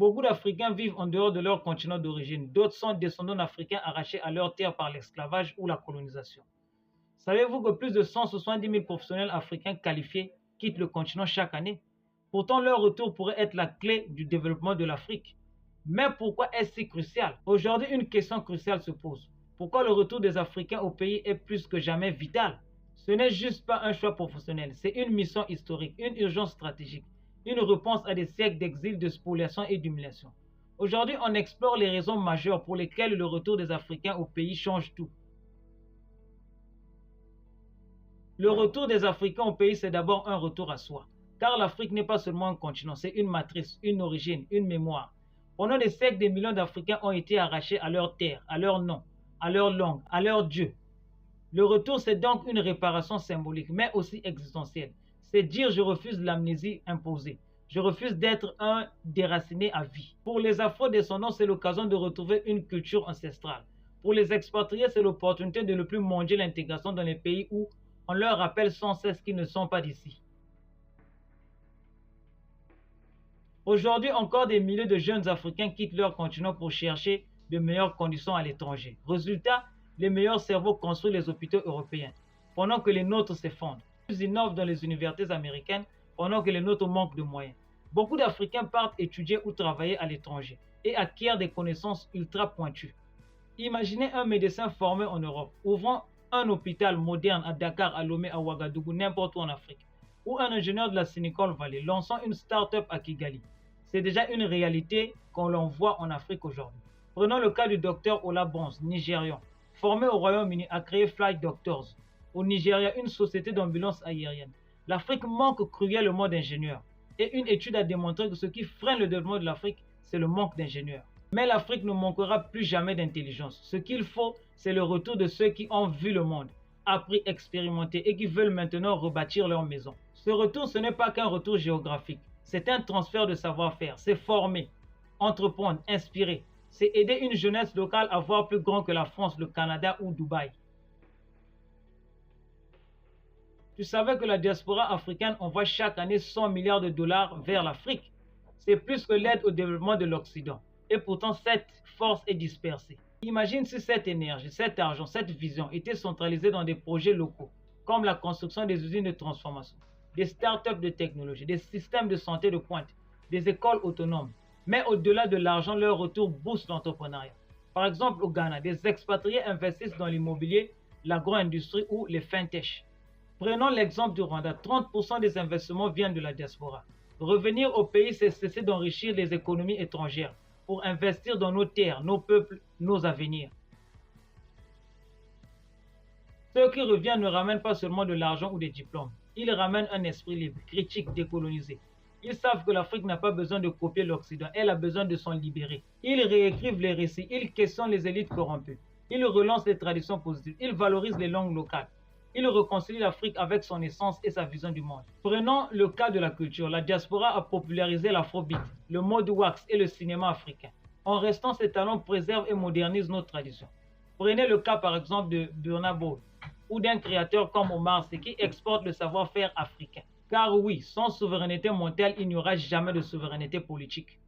Beaucoup d'Africains vivent en dehors de leur continent d'origine. D'autres sont descendants d'Africains arrachés à leur terre par l'esclavage ou la colonisation. Savez-vous que plus de 170 000 professionnels africains qualifiés quittent le continent chaque année? Pourtant, leur retour pourrait être la clé du développement de l'Afrique. Mais pourquoi est-ce si crucial? Aujourd'hui, une question cruciale se pose. Pourquoi le retour des Africains au pays est plus que jamais vital? Ce n'est juste pas un choix professionnel, c'est une mission historique, une urgence stratégique, une réponse à des siècles d'exil, de spoliation et d'humiliation. Aujourd'hui, on explore les raisons majeures pour lesquelles le retour des Africains au pays change tout. Le retour des Africains au pays, c'est d'abord un retour à soi. Car l'Afrique n'est pas seulement un continent, c'est une matrice, une origine, une mémoire. Pendant des siècles, des millions d'Africains ont été arrachés à leur terre, à leur nom, à leur langue, à leur Dieu. Le retour, c'est donc une réparation symbolique, mais aussi existentielle. C'est dire je refuse l'amnésie imposée. Je refuse d'être un déraciné à vie. Pour les Afro-descendants, c'est l'occasion de retrouver une culture ancestrale. Pour les expatriés, c'est l'opportunité de ne plus manger l'intégration dans les pays où on leur rappelle sans cesse qu'ils ne sont pas d'ici. Aujourd'hui, encore des milliers de jeunes Africains quittent leur continent pour chercher de meilleures conditions à l'étranger. Résultat, les meilleurs cerveaux construisent les hôpitaux européens, pendant que les nôtres s'effondrent. Ils innovent dans les universités américaines, pendant que les nôtres manquent de moyens. Beaucoup d'Africains partent étudier ou travailler à l'étranger et acquièrent des connaissances ultra pointues. Imaginez un médecin formé en Europe, ouvrant un hôpital moderne à Dakar, à Lomé, à Ouagadougou, n'importe où en Afrique, ou un ingénieur de la Silicon Valley lançant une start-up à Kigali. C'est déjà une réalité qu'on l'on voit en Afrique aujourd'hui. Prenons le cas du docteur Ola Bons, nigérian, formé au Royaume-Uni, a créé Flight Doctors. Au Nigeria, une société d'ambulance aérienne. L'Afrique manque cruellement d'ingénieurs. Et une étude a démontré que ce qui freine le développement de l'Afrique, c'est le manque d'ingénieurs. Mais l'Afrique ne manquera plus jamais d'intelligence. Ce qu'il faut, c'est le retour de ceux qui ont vu le monde, appris, expérimenté et qui veulent maintenant rebâtir leur maison. Ce retour, ce n'est pas qu'un retour géographique. C'est un transfert de savoir-faire. C'est former, entreprendre, inspirer. C'est aider une jeunesse locale à voir plus grand que la France, le Canada ou Dubaï. Tu savais que la diaspora africaine envoie chaque année 100 milliards de dollars vers l'Afrique? C'est plus que l'aide au développement de l'Occident. Et pourtant, cette force est dispersée. Imagine si cette énergie, cet argent, cette vision était centralisée dans des projets locaux, comme la construction des usines de transformation, des startups de technologie, des systèmes de santé de pointe, des écoles autonomes. Mais au-delà de l'argent, leur retour booste l'entrepreneuriat. Par exemple, au Ghana, des expatriés investissent dans l'immobilier, l'agro-industrie ou les fintech. Prenons l'exemple du Rwanda, 30% des investissements viennent de la diaspora. Revenir au pays, c'est cesser d'enrichir les économies étrangères pour investir dans nos terres, nos peuples, nos avenirs. Ceux qui reviennent ne ramènent pas seulement de l'argent ou des diplômes. Ils ramènent un esprit libre, critique, décolonisé. Ils savent que l'Afrique n'a pas besoin de copier l'Occident, elle a besoin de s'en libérer. Ils réécrivent les récits, ils questionnent les élites corrompues. Ils relancent les traditions positives, ils valorisent les langues locales. Ils réconcilient l'Afrique avec son essence et sa vision du monde. Prenons le cas de la culture. La diaspora a popularisé l'afrobeat, le mode wax et le cinéma africain. En restant, ces talents préservent et modernisent nos traditions. Prenez le cas par exemple de Burna Boy ou d'un créateur comme Omar Sy qui exporte le savoir-faire africain. Car oui, sans souveraineté mondiale, il n'y aura jamais de souveraineté politique.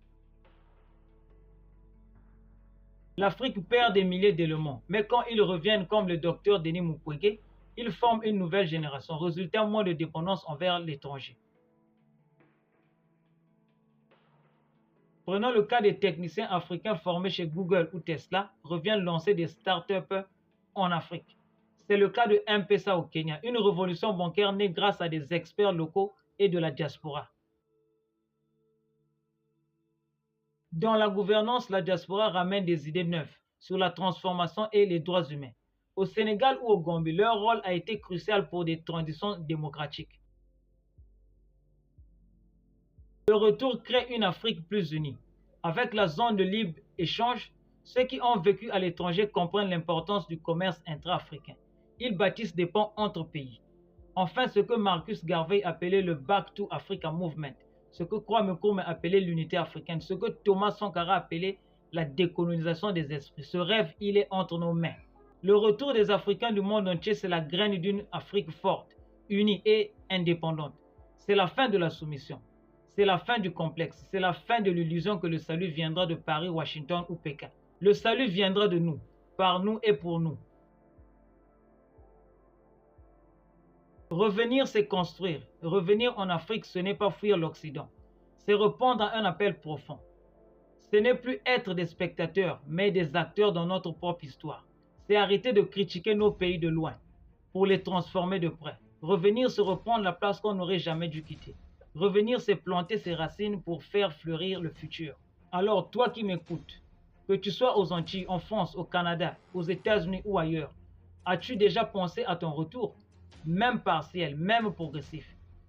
L'Afrique perd des milliers d'éléments, mais quand ils reviennent comme le docteur Denis Mukwege, ils forment une nouvelle génération, résultant moins de dépendance envers l'étranger. Prenons le cas des techniciens africains formés chez Google ou Tesla, reviennent lancer des startups en Afrique. C'est le cas de M-Pesa au Kenya, une révolution bancaire née grâce à des experts locaux et de la diaspora. Dans la gouvernance, la diaspora ramène des idées neuves sur la transformation et les droits humains. Au Sénégal ou au Gambie, leur rôle a été crucial pour des transitions démocratiques. Le retour crée une Afrique plus unie. Avec la zone de libre-échange, ceux qui ont vécu à l'étranger comprennent l'importance du commerce intra-africain. Ils bâtissent des ponts entre pays. Enfin, ce que Marcus Garvey appelait le Back to Africa Movement, ce que Kwame Nkrumah appelait l'unité africaine, ce que Thomas Sankara appelait la décolonisation des esprits. Ce rêve, il est entre nos mains. Le retour des Africains du monde entier, c'est la graine d'une Afrique forte, unie et indépendante. C'est la fin de la soumission. C'est la fin du complexe, c'est la fin de l'illusion que le salut viendra de Paris, Washington ou Pékin. Le salut viendra de nous, par nous et pour nous. Revenir, c'est construire. Revenir en Afrique, ce n'est pas fuir l'Occident. C'est répondre à un appel profond. Ce n'est plus être des spectateurs, mais des acteurs dans notre propre histoire. C'est arrêter de critiquer nos pays de loin pour les transformer de près. Revenir, c'est reprendre la place qu'on n'aurait jamais dû quitter. Revenir, c'est planter ses racines pour faire fleurir le futur. Alors, toi qui m'écoutes, que tu sois aux Antilles, en France, au Canada, aux États-Unis ou ailleurs, as-tu déjà pensé à ton retour? Même partiel, même progressif.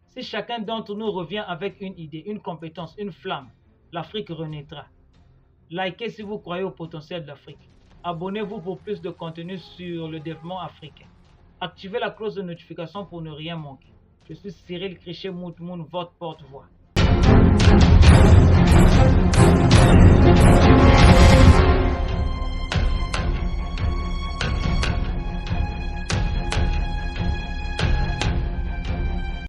Si chacun d'entre nous revient avec une idée, une compétence, une flamme, l'Afrique renaîtra. Likez si vous croyez au potentiel de l'Afrique. Abonnez-vous pour plus de contenu sur le développement africain. Activez la cloche de notification pour ne rien manquer. Je suis Cyril Krichet Moutmoun, votre porte-voix.